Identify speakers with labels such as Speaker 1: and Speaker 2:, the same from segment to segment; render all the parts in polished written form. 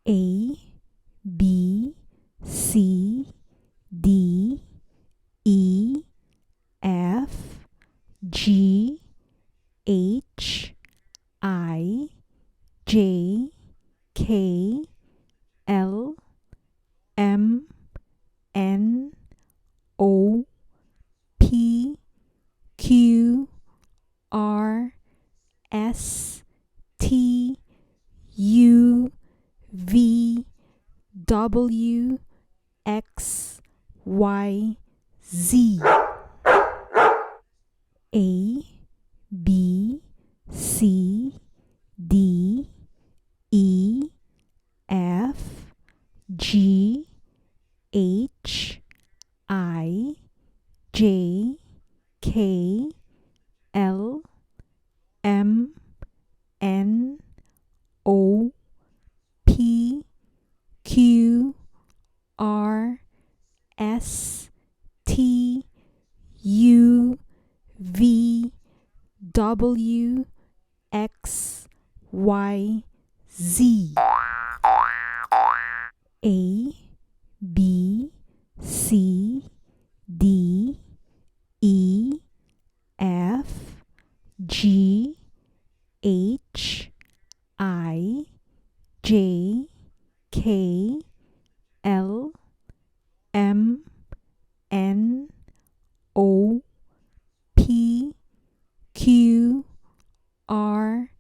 Speaker 1: A, B, C, D, E, F, G, H, I, J, K, L, M, N, O, P, Q, R, S, T, U, V, W, X, Y, Z. A, B, C, D, E, F, G, H, I, J, K, L, M, N, O, P, Q, R, S, T, U, V, W, X, Y, Z. A, B, C, D, E, F, G, H, I, J, K, L, M, N, O, P, Q, R,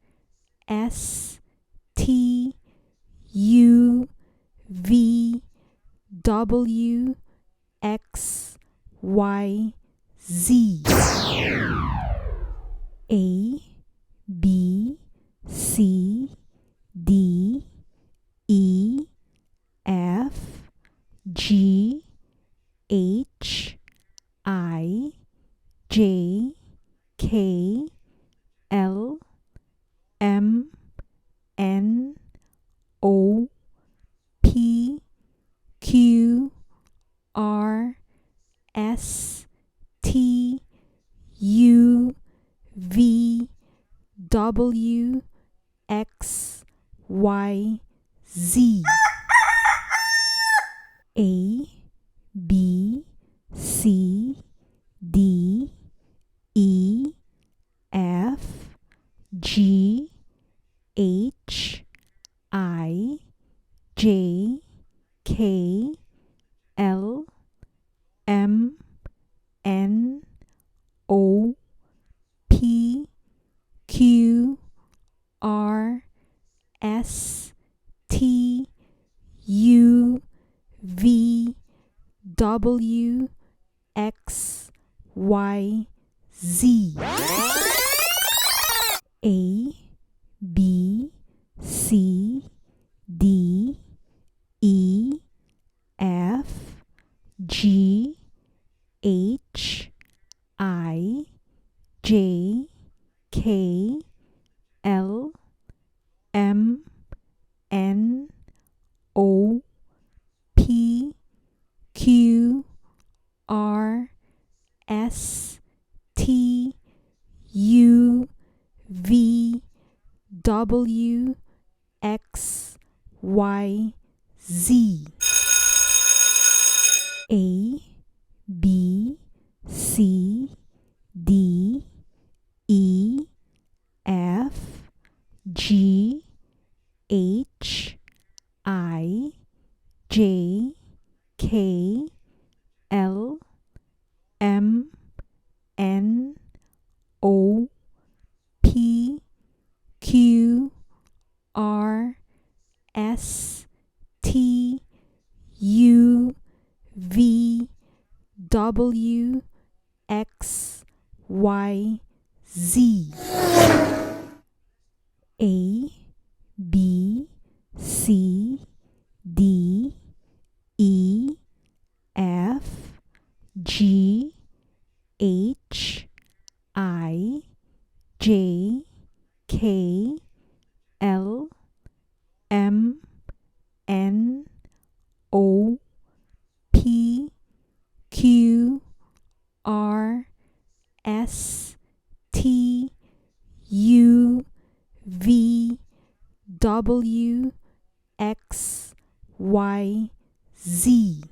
Speaker 1: S, T, U, V, W, X, Y, Z. A, B, C, D, E, F, G, H, I, J, K, L, M, N, O, P, Q, R, S, T, U, V, W, X, Y, Z. A, B, C, D, E, F, G, H, I, J, K, L, M, N, O, P, Q, R, S, T, U, V, W, X, Y, Z. A, B, C, D, E, F, G, H, I, J, K, L, M, N, O, P, Q, R, S, T, U, V, W, X, Y, Z. A, B, C, D, E, F, G, H, I, J, K, L, M, N, O, P, Q, R, S, T, U, V, W, X, Y, Z. A, B, C, D, E, F, G, H, I, J, K, L, M, N, O, P, Q, R, S, T, U, V, W, X, Y, Z. A, B, C, D, E, F, G, H, I, J, K, L, M, N, O, P, Q, R, S, T, U, V, W, X, Y, Z. A, B, C, D, E, F, G, H, I, J, K, L, M, N, O, P, Q, R, S, T, U, V, W, X, Y, Z.